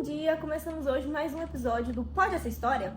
Bom dia, começamos hoje mais um episódio do Pode Essa História?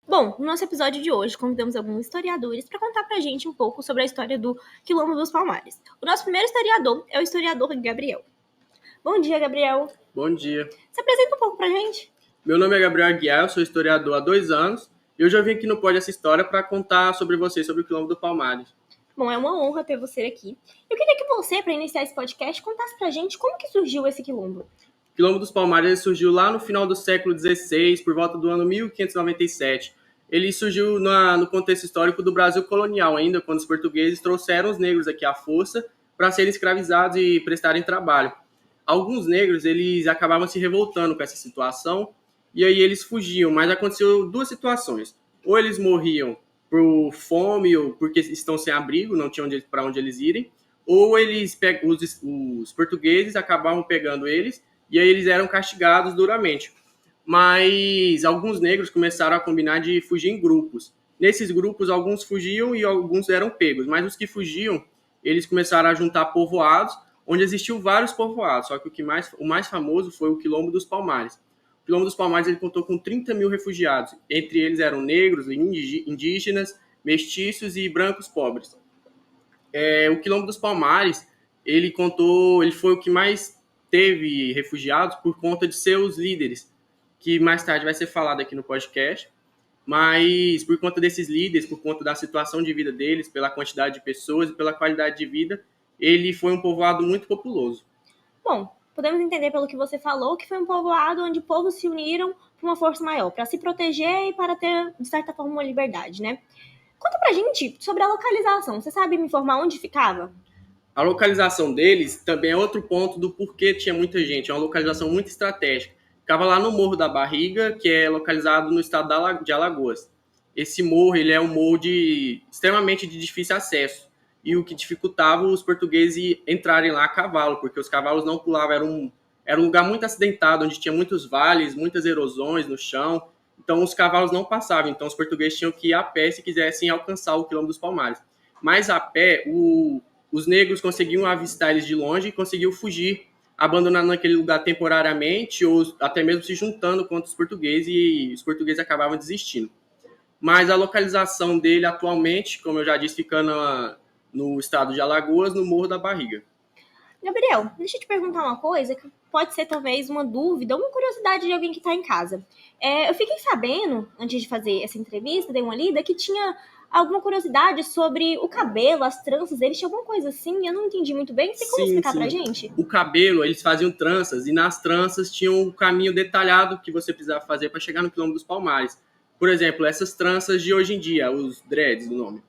Bom, no nosso episódio de hoje, convidamos alguns historiadores para contar pra gente um pouco sobre a história do Quilombo dos Palmares. O nosso primeiro historiador é o historiador Gabriel. Bom dia, Gabriel. Bom dia. Se apresenta um pouco pra gente. Meu nome é Gabriel Aguiar, eu sou historiador há 2 anos e eu já vim aqui no Pode Essa História para contar sobre vocês, sobre o Quilombo do Palmares. Bom, é uma honra ter você aqui. Eu queria que você, para iniciar esse podcast, contasse pra gente como que surgiu esse quilombo. O Quilombo dos Palmares surgiu lá no final do século XVI, por volta do ano 1597. Ele surgiu no contexto histórico do Brasil colonial ainda, quando os portugueses trouxeram os negros aqui à força para serem escravizados e prestarem trabalho. Alguns negros eles acabavam se revoltando com essa situação e aí eles fugiam, mas aconteceu 2 situações. Ou eles morriam por fome ou porque estão sem abrigo, não tinham para onde eles irem, ou os portugueses acabavam pegando eles e aí eles eram castigados duramente. Mas alguns negros começaram a combinar de fugir em grupos. Nesses grupos, alguns fugiam e alguns eram pegos, mas os que fugiam, eles começaram a juntar povoados, onde existiam vários povoados, só que o mais famoso foi o Quilombo dos Palmares. O Quilombo dos Palmares ele contou com 30 mil refugiados, entre eles eram negros, indígenas, mestiços e brancos pobres. O Quilombo dos Palmares, ele foi o que mais teve refugiados por conta de seus líderes, que mais tarde vai ser falado aqui no podcast, mas por conta desses líderes, por conta da situação de vida deles, pela quantidade de pessoas e pela qualidade de vida, ele foi um povoado muito populoso. Bom, podemos entender pelo que você falou que foi um povoado onde povos se uniram para uma força maior, para se proteger e para ter, de certa forma, uma liberdade, né? Conta pra gente sobre a localização. Você sabe me informar onde ficava? A localização deles também é outro ponto do porquê tinha muita gente. É uma localização muito estratégica. Ficava lá no Morro da Barriga, que é localizado no estado de Alagoas. Esse morro ele é um morro extremamente de difícil acesso. E o que dificultava os portugueses entrarem lá a cavalo, porque os cavalos não pulavam. Era um lugar muito acidentado, onde tinha muitos vales, muitas erosões no chão. Então os cavalos não passavam. Então os portugueses tinham que ir a pé se quisessem alcançar o Quilombo dos Palmares. Mas a pé, os negros conseguiam avistar eles de longe e conseguiam fugir, abandonando aquele lugar temporariamente ou até mesmo se juntando contra os portugueses, e os portugueses acabavam desistindo. Mas a localização dele atualmente, como eu já disse, fica no estado de Alagoas, no Morro da Barriga. Gabriel, deixa eu te perguntar uma coisa que pode ser talvez uma dúvida ou uma curiosidade de alguém que está em casa. Eu fiquei sabendo, antes de fazer essa entrevista, dei uma lida, que tinha alguma curiosidade sobre o cabelo, as tranças deles, tinha alguma coisa assim, eu não entendi muito bem. Tem como explicar pra gente? O cabelo, eles faziam tranças, e nas tranças tinha um caminho detalhado que você precisava fazer para chegar no Quilombo dos Palmares. Por exemplo, essas tranças de hoje em dia, os dreads do nome.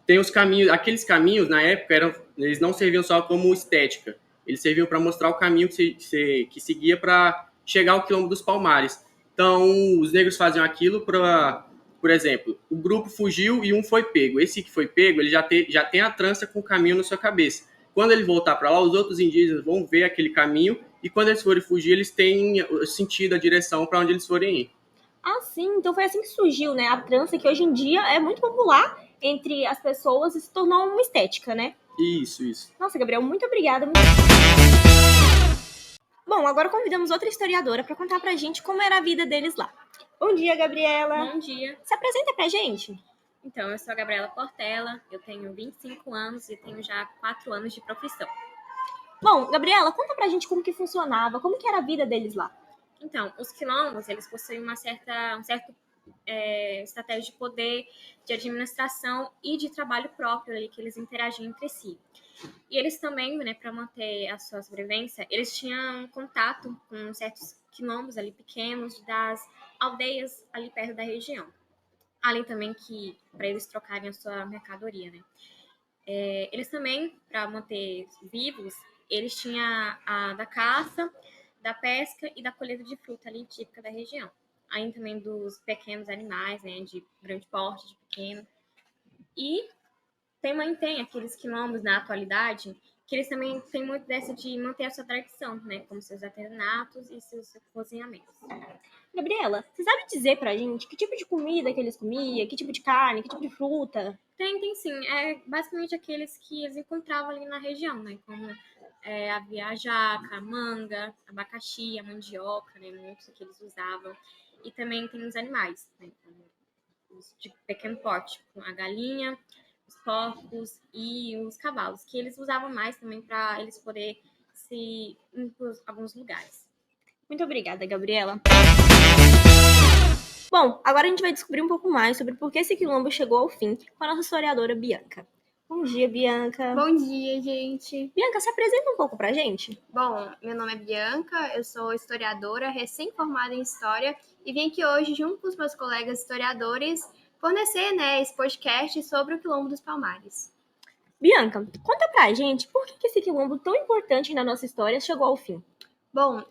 Tem os caminhos, aqueles caminhos na época eles não serviam só como estética, eles serviam para mostrar o caminho que seguia para chegar ao Quilombo dos Palmares. Então, os negros faziam aquilo para, por exemplo, o grupo fugiu e um foi pego. Esse que foi pego, ele já tem a trança com o caminho na sua cabeça. Quando ele voltar para lá, os outros indígenas vão ver aquele caminho e quando eles forem fugir, eles têm sentido, a direção para onde eles forem ir. Ah, sim, então foi assim que surgiu, né? A trança, que hoje em dia é muito popular entre as pessoas e se tornou uma estética, né? Isso. Nossa, Gabriel, muito obrigada. Bom, agora convidamos outra historiadora para contar pra gente como era a vida deles lá. Bom dia, Gabriela. Bom dia. Se apresenta pra gente. Então, eu sou a Gabriela Portela, eu tenho 25 anos e tenho já 4 anos de profissão. Bom, Gabriela, conta pra gente como que funcionava, como que era a vida deles lá. Então, os quilombos, eles possuem um certo estratégia de poder, de administração e de trabalho próprio ali, que eles interagiam entre si. E eles também, né, para manter a sua sobrevivência, eles tinham contato com certos quilombos ali pequenos das aldeias ali perto da região. Além também que, para eles trocarem a sua mercadoria, né? Eles também, para manter vivos, eles tinham a da caça, da pesca e da colheita de fruta ali típica da região. Além também dos pequenos animais, né, de grande porte, de pequeno. E também tem aqueles quilombos na atualidade que eles também têm muito dessa de manter a sua tradição, né? Como seus artesanatos e seus cozinhamentos. Gabriela, você sabe dizer pra gente que tipo de comida que eles comiam, que tipo de carne, que tipo de fruta? Tem sim. É basicamente aqueles que eles encontravam ali na região, né? Como havia a jaca, a manga, abacaxi, a mandioca, né? Muitos que eles usavam. E também tem os animais, né? Como os de pequeno porte, como a galinha, os porcos e os cavalos, que eles usavam mais também para eles poderem se ir para alguns lugares. Muito obrigada, Gabriela. Bom, agora a gente vai descobrir um pouco mais sobre por que esse quilombo chegou ao fim com a nossa historiadora Bianca. Bom dia, Bianca. Bom dia, gente. Bianca, se apresenta um pouco pra gente. Bom, meu nome é Bianca, eu sou historiadora, recém-formada em História e vim aqui hoje, junto com os meus colegas historiadores, fornecer, esse podcast sobre o Quilombo dos Palmares. Bianca, conta pra gente por que esse quilombo tão importante na nossa história chegou ao fim. Bom,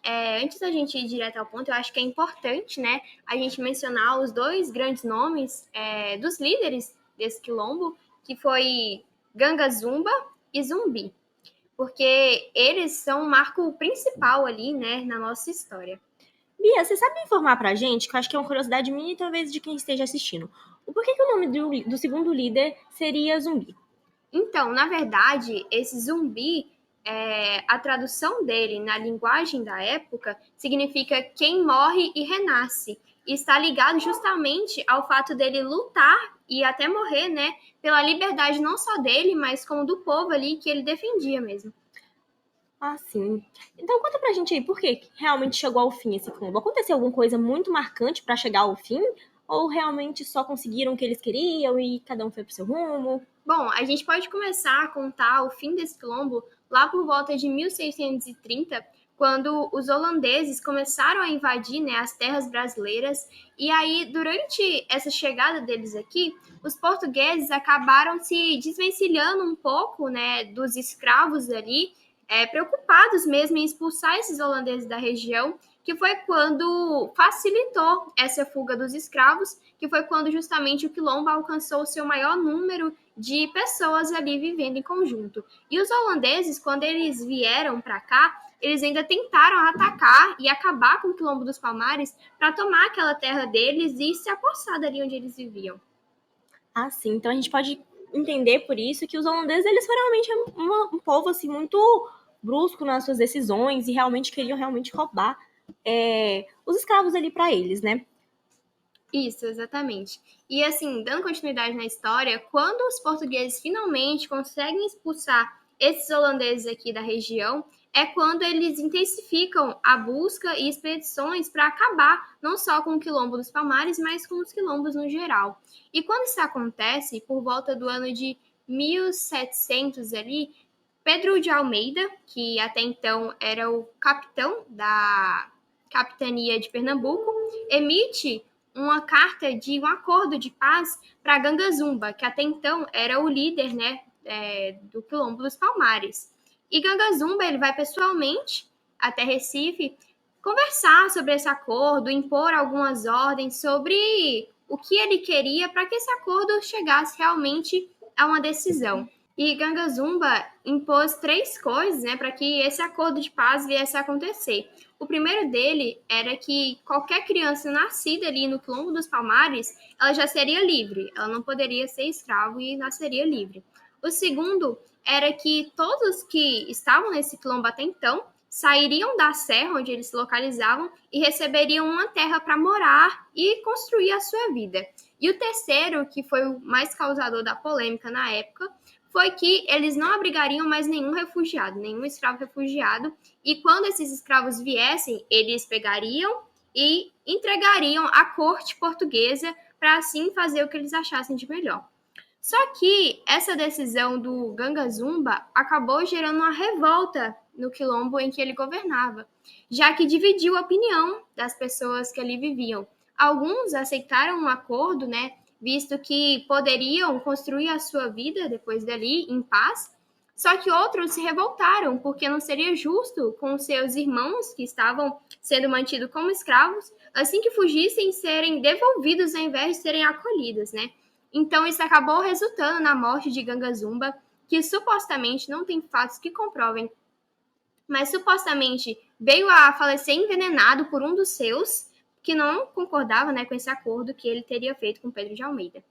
antes da gente ir direto ao ponto, eu acho que é importante, a gente mencionar os dois grandes nomes dos líderes desse quilombo, que foi Ganga Zumba e Zumbi, porque eles são um marco principal ali, na nossa história. Bia, você sabe informar pra gente, que eu acho que é uma curiosidade minha e talvez de quem esteja assistindo, o porquê que o nome do segundo líder seria Zumbi? Então, na verdade, esse Zumbi, a tradução dele na linguagem da época significa quem morre e renasce. E está ligado justamente ao fato dele lutar e até morrer, pela liberdade não só dele, mas como do povo ali que ele defendia mesmo. Ah, sim. Então conta pra gente aí, por que realmente chegou ao fim esse quilombo? Aconteceu alguma coisa muito marcante pra chegar ao fim? Ou realmente só conseguiram o que eles queriam e cada um foi pro seu rumo? Bom, a gente pode começar a contar o fim desse quilombo lá por volta de 1630, quando os holandeses começaram a invadir, as terras brasileiras. E aí, durante essa chegada deles aqui, os portugueses acabaram se desvencilhando um pouco, dos escravos ali, preocupados mesmo em expulsar esses holandeses da região, que foi quando facilitou essa fuga dos escravos, que foi quando justamente o quilombo alcançou o seu maior número de pessoas ali vivendo em conjunto. E os holandeses, quando eles vieram para cá, eles ainda tentaram atacar e acabar com o Quilombo dos Palmares para tomar aquela terra deles e se apossar dali onde eles viviam. Ah, sim. Então a gente pode entender por isso que os holandeses, eles foram realmente um povo assim muito brusco nas suas decisões e realmente queriam roubar os escravos ali para eles, né? Isso, exatamente. E assim, dando continuidade na história, quando os portugueses finalmente conseguem expulsar esses holandeses aqui da região, é quando eles intensificam a busca e expedições para acabar não só com o Quilombo dos Palmares, mas com os quilombos no geral. E quando isso acontece, por volta do ano de 1700 ali, Pedro de Almeida, que até então era o capitão da capitania de Pernambuco, emite uma carta de um acordo de paz para Ganga Zumba, que até então era o líder, do Quilombo dos Palmares. E Ganga Zumba, ele vai pessoalmente até Recife conversar sobre esse acordo, impor algumas ordens sobre o que ele queria para que esse acordo chegasse realmente a uma decisão. E Ganga Zumba impôs 3 coisas, para que esse acordo de paz viesse a acontecer. O primeiro dele era que qualquer criança nascida ali no Quilombo dos Palmares, ela já seria livre, ela não poderia ser escravo e nasceria livre. O segundo era que todos que estavam nesse quilombo até então sairiam da serra onde eles se localizavam e receberiam uma terra para morar e construir a sua vida. E o terceiro, que foi o mais causador da polêmica na época, foi que eles não abrigariam mais nenhum refugiado, nenhum escravo refugiado, e quando esses escravos viessem, eles pegariam e entregariam à corte portuguesa para assim fazer o que eles achassem de melhor. Só que essa decisão do Ganga Zumba acabou gerando uma revolta no quilombo em que ele governava, já que dividiu a opinião das pessoas que ali viviam. Alguns aceitaram um acordo, visto que poderiam construir a sua vida depois dali em paz, só que outros se revoltaram, porque não seria justo com seus irmãos que estavam sendo mantidos como escravos, assim que fugissem, serem devolvidos ao invés de serem acolhidos, Então isso acabou resultando na morte de Ganga Zumba, que supostamente não tem fatos que comprovem, mas supostamente veio a falecer envenenado por um dos seus, que não concordava, né, com esse acordo que ele teria feito com Pedro de Almeida.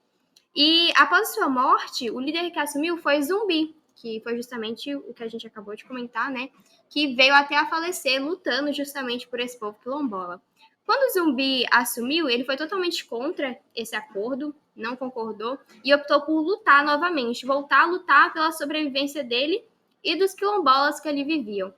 E após sua morte, o líder que assumiu foi Zumbi, que foi justamente o que a gente acabou de comentar, né, que veio até a falecer lutando justamente por esse povo quilombola. Quando o Zumbi assumiu, ele foi totalmente contra esse acordo, não concordou, e optou por lutar novamente, voltar a lutar pela sobrevivência dele e dos quilombolas que ali viviam.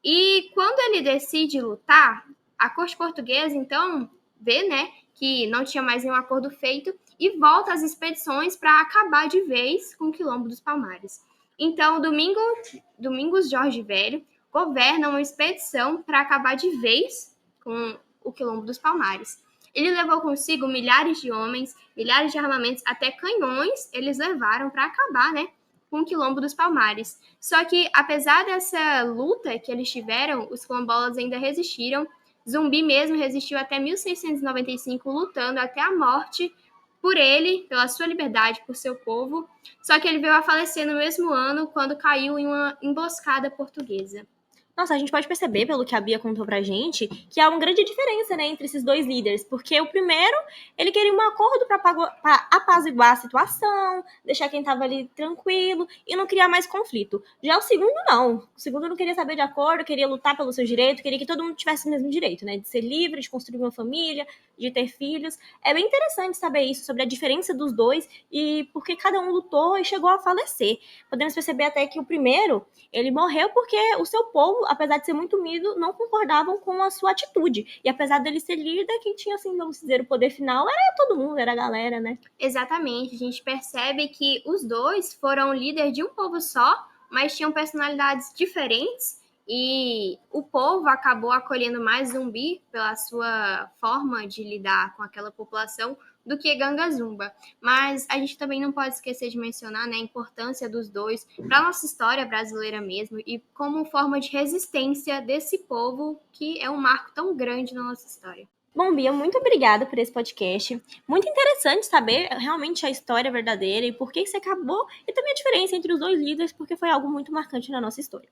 E quando ele decide lutar, a corte portuguesa, então, vê, né, que não tinha mais nenhum acordo feito e volta às expedições para acabar de vez com o Quilombo dos Palmares. Então, Domingos Jorge Velho governa uma expedição para acabar de vez com o Quilombo dos Palmares. Ele levou consigo milhares de homens, milhares de armamentos, até canhões eles levaram para acabar, né, com o Quilombo dos Palmares. Só que, apesar dessa luta que eles tiveram, os quilombolas ainda resistiram. Zumbi mesmo resistiu até 1695, lutando até a morte por ele, pela sua liberdade, por seu povo. Só que ele veio a falecer no mesmo ano, quando caiu em uma emboscada portuguesa. Nossa, a gente pode perceber, pelo que a Bia contou pra gente, que há uma grande diferença, né, entre esses dois líderes. Porque o primeiro, ele queria um acordo pra apaziguar a situação, deixar quem tava ali tranquilo e não criar mais conflito. Já o segundo, não. O segundo não queria saber de acordo, queria lutar pelo seu direito, queria que todo mundo tivesse o mesmo direito, né, de ser livre, de construir uma família, de ter filhos. É bem interessante saber isso, sobre a diferença dos dois e porque cada um lutou e chegou a falecer. Podemos perceber até que o primeiro, ele morreu porque o seu povo, apesar de ser muito unido, não concordavam com a sua atitude. E apesar dele ser líder, quem tinha, assim, vamos dizer, o poder final era todo mundo, era a galera, né? Exatamente. A gente percebe que os dois foram líderes de um povo só, mas tinham personalidades diferentes. E o povo acabou acolhendo mais Zumbi pela sua forma de lidar com aquela população do que Ganga Zumba. Mas a gente também não pode esquecer de mencionar, né, a importância dos dois para a nossa história brasileira mesmo e como forma de resistência desse povo que é um marco tão grande na nossa história. Bom, Bia, muito obrigada por esse podcast. Muito interessante saber realmente a história verdadeira e por que isso acabou e também a diferença entre os dois líderes, porque foi algo muito marcante na nossa história.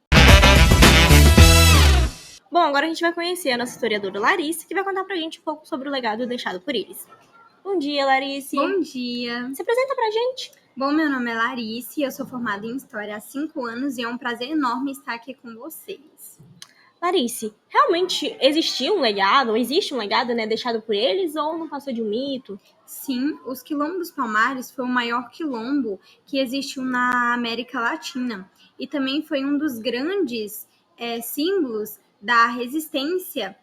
Bom, agora a gente vai conhecer a nossa historiadora Larice, que vai contar pra gente um pouco sobre o legado deixado por eles. Bom dia, Larice. Bom dia. Se apresenta pra gente. Bom, meu nome é Larice, eu sou formada em História há 5 anos e é um prazer enorme estar aqui com vocês. Larice, realmente existe um legado, né, deixado por eles ou não passou de um mito? Sim, os Quilombos dos Palmares foi o maior quilombo que existiu na América Latina e também foi um dos grandes símbolos da resistência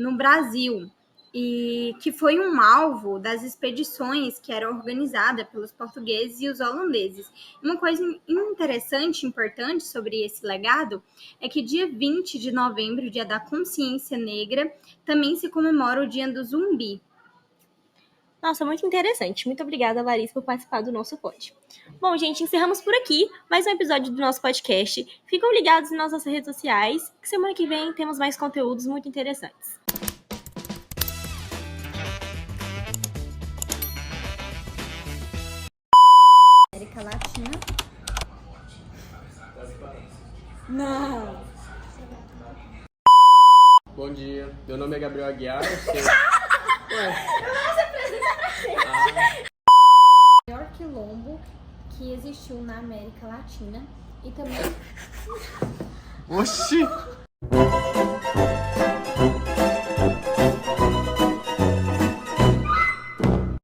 no Brasil, e que foi um alvo das expedições que eram organizadas pelos portugueses e os holandeses. Uma coisa interessante e importante sobre esse legado é que dia 20 de novembro, dia da consciência negra, também se comemora o dia do Zumbi. Nossa, muito interessante. Muito obrigada, Larissa, por participar do nosso pod. Bom, gente, encerramos por aqui mais um episódio do nosso podcast. Ficam ligados nas nossas redes sociais, que semana que vem temos mais conteúdos muito interessantes. América Latina. Não. Bom dia, meu nome é Gabriel Aguiar, eu sou... O maior quilombo que existiu na América Latina e também... Oxi!